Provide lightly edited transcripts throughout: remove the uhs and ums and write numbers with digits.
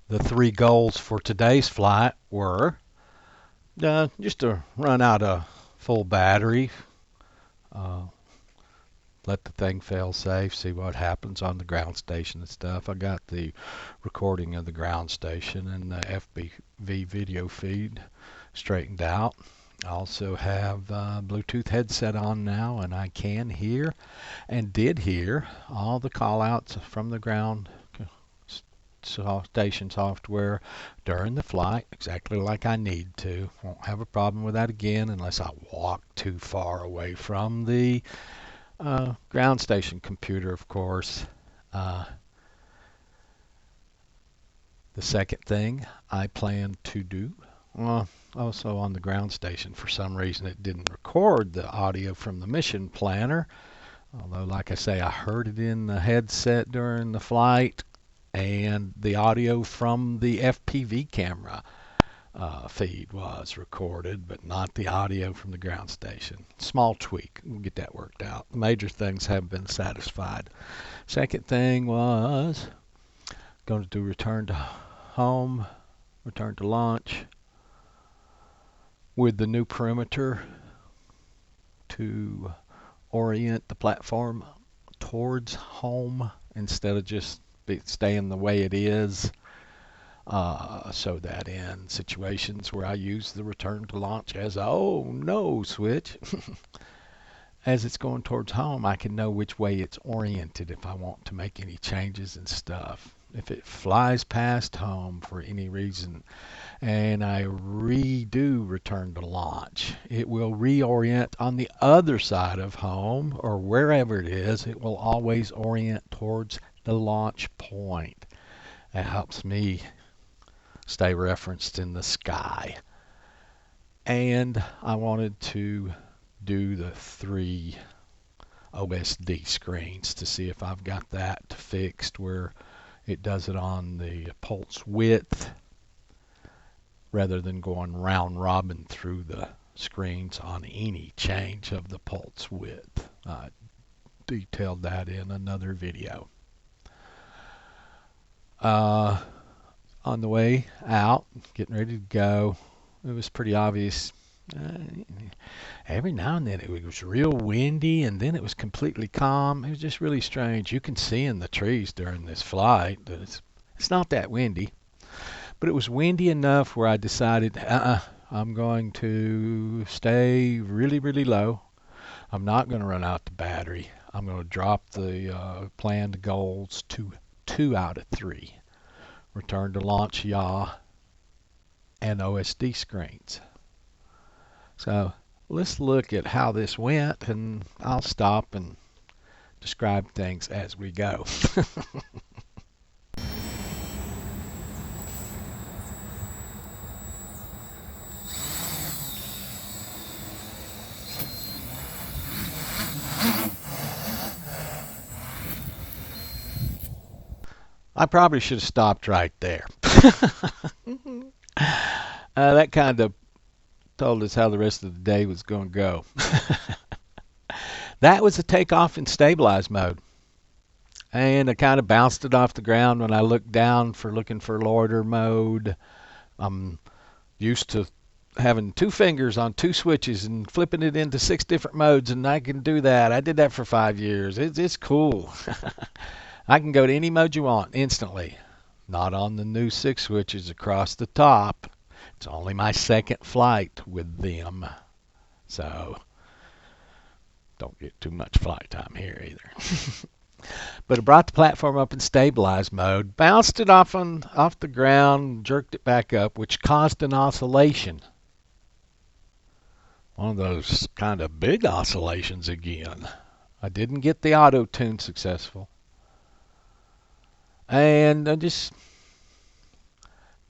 The three goals for today's flight were just to run out a full battery, uh, let the thing fail safe, see what happens on the ground station and stuff. I got the recording of the ground station and the FPV video feed straightened out. I also have a Bluetooth headset on now, and I can hear and did hear all the call outs from the ground station software during the flight exactly like I need to. Won't have a problem with that again unless I walk too far away from the ground station computer, of course. The second thing I plan to do, also on the ground station, for some reason it didn't record the audio from the mission planner. Although, like I say, I heard it in the headset during the flight, and the audio from the FPV camera feed was recorded, but not the audio from the ground station. Small tweak. We'll get that worked out. Major things have been satisfied. Second thing was going to do return to home, return to launch with the new perimeter to orient the platform towards home instead of just staying the way it is, so that in situations where I use the return to launch as a oh no switch, as it's going towards home, I can know which way it's oriented if I want to make any changes and stuff. If it flies past home for any reason and I redo return to launch, it will reorient on the other side of home, or wherever it is. It will always orient towards the launch point. It helps me stay referenced in the sky. And I wanted to do the 3 OSD screens to see if I've got that fixed where it does it on the pulse width rather than going round robin through the screens on any change of the pulse width. I detailed that in another video. On the way out, getting ready to go, it was pretty obvious. Every now and then it was real windy, and then it was completely calm. It was just really strange. You can see in the trees during this flight that it's not that windy, but it was windy enough where I decided, I'm going to stay really, really low. I'm not going to run out the battery. I'm going to drop the planned goals to 2 out of 3. Return to launch YeeeeeHAW and OSD screens. So let's look at how this went, and I'll stop and describe things as we go. I probably should have stopped right there. That kind of told us how the rest of the day was going to go. That was a takeoff in stabilize mode. And I kind of bounced it off the ground when I looked down looking for loiter mode. I'm used to having 2 fingers on 2 switches and flipping it into 6 different modes, and I can do that. I did that for 5 years. It's cool. I can go to any mode you want instantly. Not on the new 6 switches across the top. It's only my second flight with them. So don't get too much flight time here either. But it brought the platform up in stabilize mode, bounced it off the ground, jerked it back up, which caused an oscillation. One of those kind of big oscillations again. I didn't get the auto tune successful. And I just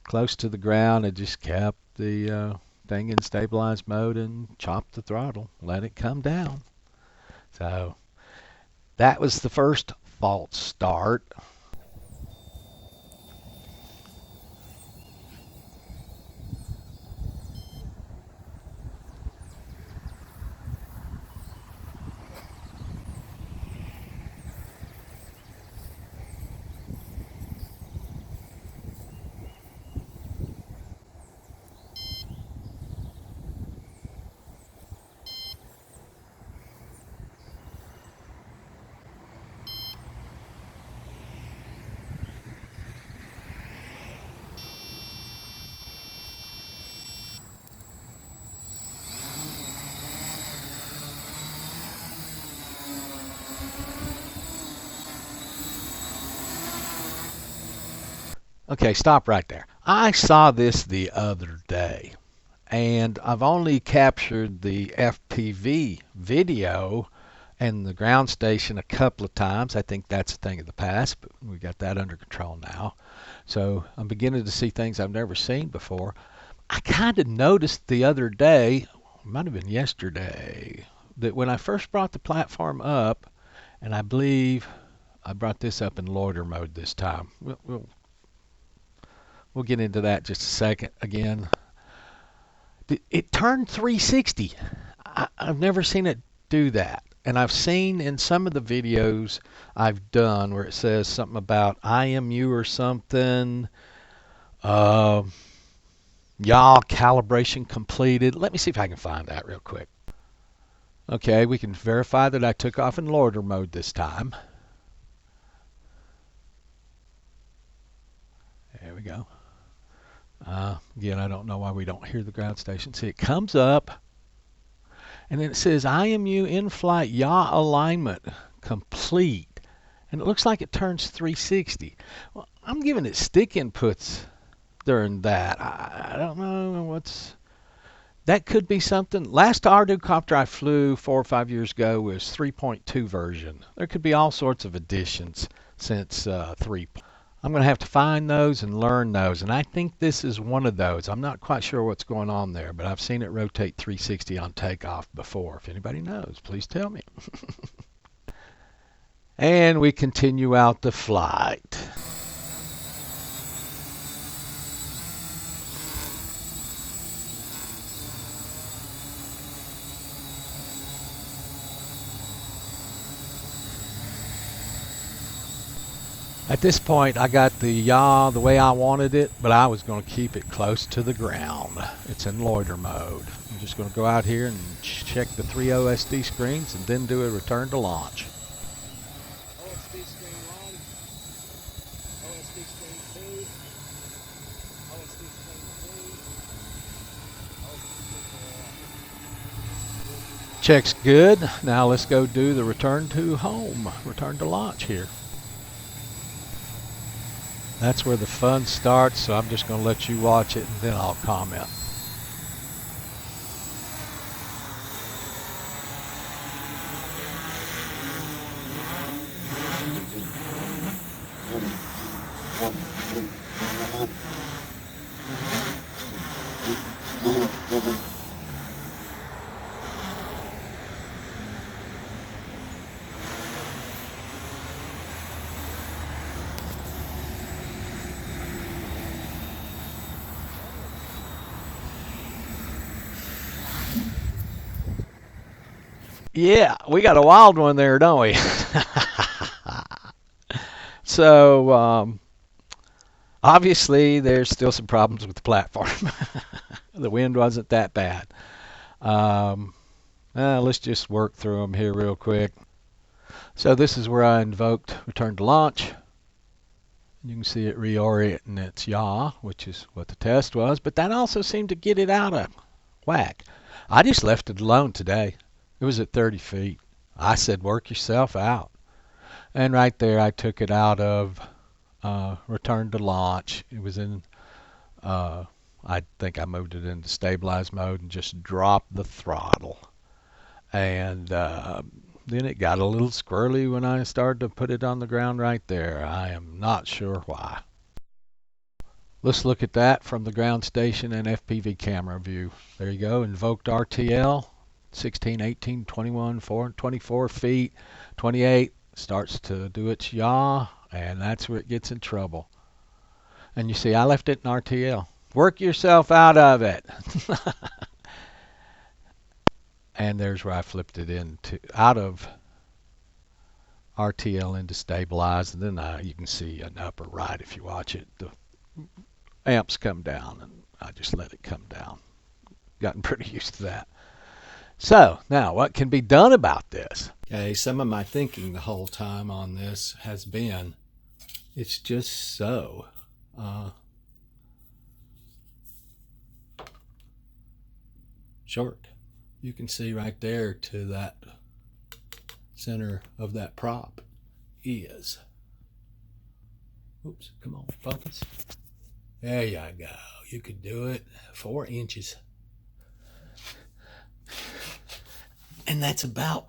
close to the ground, I just kept the thing in stabilize mode and chopped the throttle, let it come down. So that was the first false start. Okay, stop right there. I saw this the other day, and I've only captured the FPV video and the ground station a couple of times. I think that's a thing of the past, but we got that under control now. So I'm beginning to see things I've never seen before. I kind of noticed the other day, it might have been yesterday, that when I first brought the platform up, and I believe I brought this up in loiter mode this time. We'll get into that just a second again. It turned 360. I've never seen it do that. And I've seen in some of the videos I've done where it says something about IMU or something. Uh, Yaw calibration completed. Let me see if I can find that real quick. Okay, we can verify that I took off in loiter mode this time. There we go. Again, I don't know why we don't hear the ground station. See, it comes up, and then it says IMU in-flight yaw alignment complete. And it looks like it turns 360. Well, I'm giving it stick inputs during that. I don't know what's... That could be something. Last quadricopter I flew 4 or 5 years ago was 3.2 version. There could be all sorts of additions since 3. I'm going to have to find those and learn those, and I think this is one of those. I'm not quite sure what's going on there, but I've seen it rotate 360 on takeoff before. If anybody knows, please tell me. And we continue out the flight. At this point, I got the yaw the way I wanted it, but I was going to keep it close to the ground. It's in loiter mode. I'm just going to go out here and check the 3 OSD screens and then do a return to launch. OSD screen 1, OSD screen 2, OSD screen 3, OSD screen 4. Checks good. Now let's go do the return to home, return to launch here. That's where the fun starts, so I'm just going to let you watch it and then I'll comment. Yeah, we got a wild one there, don't we? So, obviously, there's still some problems with the platform. The wind wasn't that bad. Let's just work through them here real quick. So this is where I invoked return to launch. You can see it reorienting its yaw, which is what the test was, but that also seemed to get it out of whack. I just left it alone today. It was at 30 feet. I said, work yourself out. And right there, I took it out of return to launch. It was in, I think I moved it into stabilized mode and just dropped the throttle. And then it got a little squirrely when I started to put it on the ground right there. I am not sure why. Let's look at that from the ground station and FPV camera view. There you go, invoked RTL, 16, 18, 21, 24 feet, 28, starts to do its yaw, and that's where it gets in trouble. And you see, I left it in RTL. Work yourself out of it. And there's where I flipped it into out of RTL into stabilized, and then you can see an upper right if you watch it. The amps come down, and I just let it come down. Gotten pretty used to that. So now, what can be done about this? Okay, some of my thinking the whole time on this has been, it's just so short. You can see right there to that center of that prop is Oops, come on, focus. There you go. You could do it. 4 inches. And that's about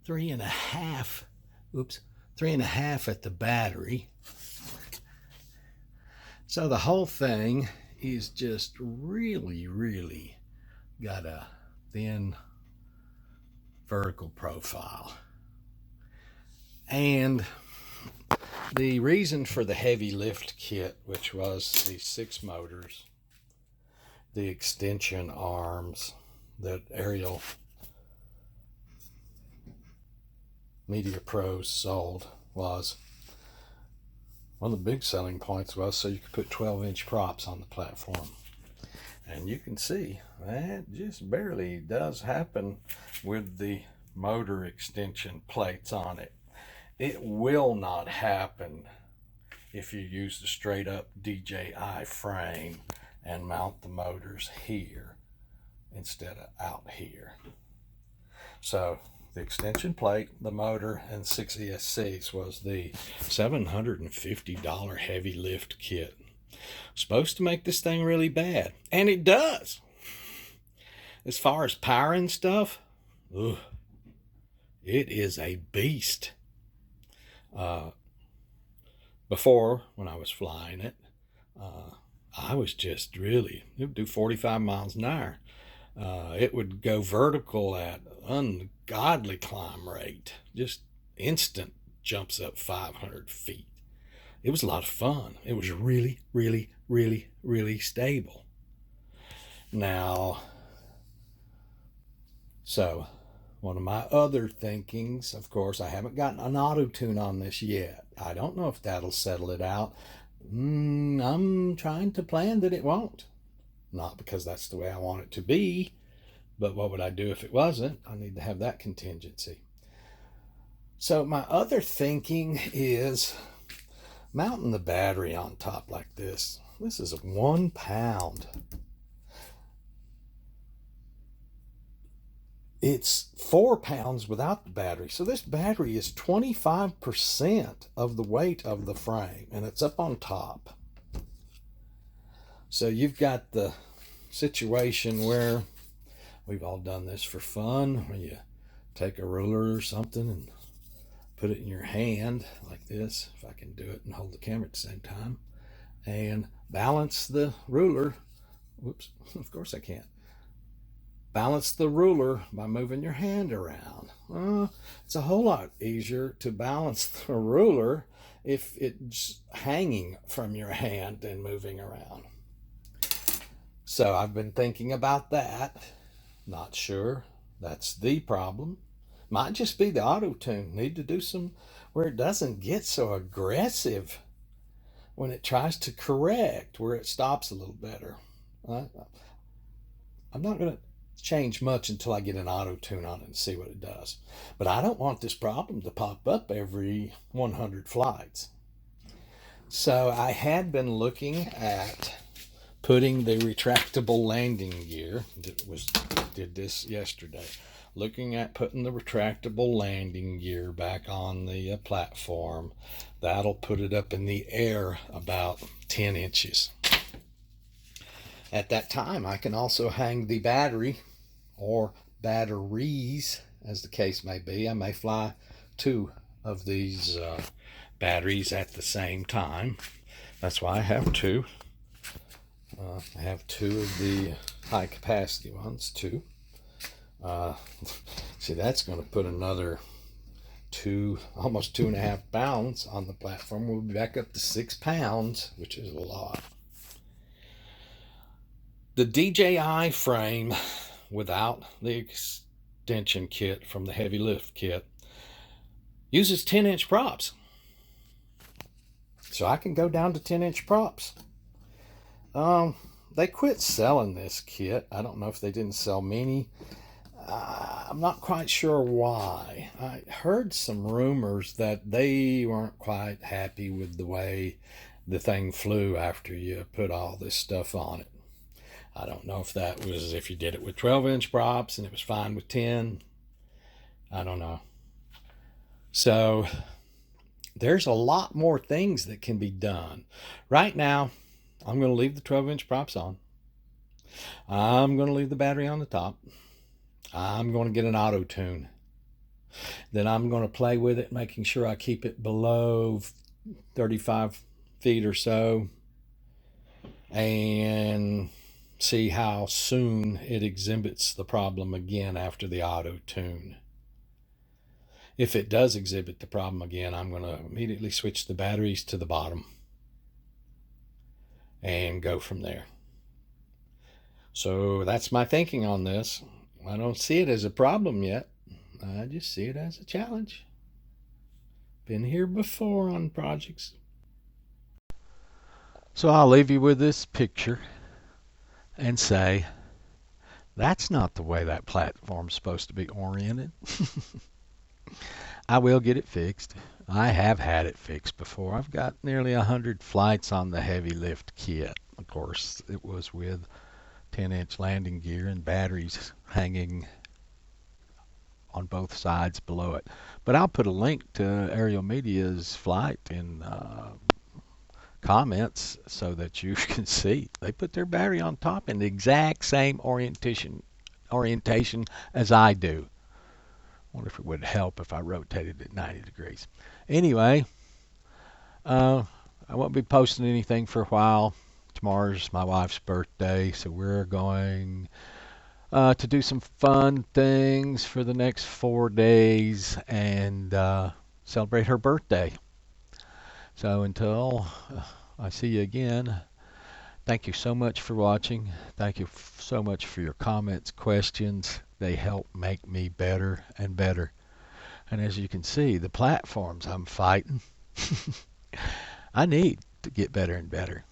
3.5. Oops, 3.5 at the battery. So the whole thing is just really got a thin vertical profile. And the reason for the heavy lift kit, which was the 6 motors, the extension arms that Ariel Media Pros sold, was one of the big selling points was so you could put 12-inch props on the platform. And you can see that just barely does happen with the motor extension plates on it. It will not happen if you use the straight up DJI frame and mount the motors here instead of out here. So the extension plate, the motor, and 6 ESCs was the $750 heavy lift kit. Supposed to make this thing really bad, and it does. As far as power and stuff, it is a beast. Before, when I was flying it, I was just really, it would do 45 miles an hour. It would go vertical at ungodly climb rate, just instant jumps up 500 feet. It was a lot of fun. It was really stable. Now, so one of my other thinkings, of course, I haven't gotten an auto tune on this yet. I don't know if that'll settle it out. I'm trying to plan that it won't. Not because that's the way I want it to be, but what would I do if it wasn't? I need to have that contingency. So my other thinking is mounting the battery on top like this. This is 1 pound. It's 4 pounds without the battery. So this battery is 25% of the weight of the frame, and it's up on top. So you've got the situation where we've all done this for fun, where you take a ruler or something and put it in your hand like this, if I can do it and hold the camera at the same time, and balance the ruler. Whoops, of course I can't. Balance the ruler by moving your hand around. It's a whole lot easier to balance the ruler if it's hanging from your hand and moving around. So I've been thinking about that. Not sure that's the problem. Might just be the auto tune. Need to do some where it doesn't get so aggressive when it tries to correct, where it stops a little better. I'm not going to change much until I get an auto tune on it and see what it does. But I don't want this problem to pop up every 100 flights. So I had been looking at putting the retractable landing gear, did this yesterday, looking at putting the retractable landing gear back on the platform. That'll put it up in the air about 10 inches. At that time, I can also hang the battery, or batteries, as the case may be. I may fly 2 of these batteries at the same time. That's why I have 2. I have 2 of the high capacity ones, 2. See, that's going to put another almost 2.5 pounds on the platform. We'll be back up to 6 pounds, which is a lot. The DJI frame without the extension kit from the heavy lift kit uses 10-inch props. So I can go down to 10-inch props. They quit selling this kit. I don't know if they didn't sell many. I'm not quite sure why. I heard some rumors that they weren't quite happy with the way the thing flew after you put all this stuff on it. I don't know if that was if you did it with 12-inch props and it was fine with 10. I don't know. So There's a lot more things that can be done. Right now, I'm going to leave the 12-inch props on. I'm going to leave the battery on the top. I'm going to get an auto tune. Then I'm going to play with it, making sure I keep it below 35 feet or so, and see how soon it exhibits the problem again after the auto tune. If it does exhibit the problem again, I'm going to immediately switch the batteries to the bottom and go from there. So that's my thinking on this. I don't see it as a problem yet. I just see it as a challenge. Been here before on projects. So I'll leave you with this picture and say, that's not the way that platform's supposed to be oriented. I will get it fixed. I have had it fixed before. I've got nearly 100 flights on the heavy lift kit. Of course, it was with 10-inch landing gear and batteries hanging on both sides below it. But I'll put a link to Aerial Media's flight in comments so that you can see. They put their battery on top in the exact same orientation as I do. Wonder if it would help if I rotated it 90 degrees. Anyway, I won't be posting anything for a while. Tomorrow's my wife's birthday, so we're going to do some fun things for the next 4 days and celebrate her birthday. So until I see you again, thank you so much for watching. Thank you so much for your comments, questions. They help make me better and better. And as you can see, the platforms I'm fighting, I need to get better and better.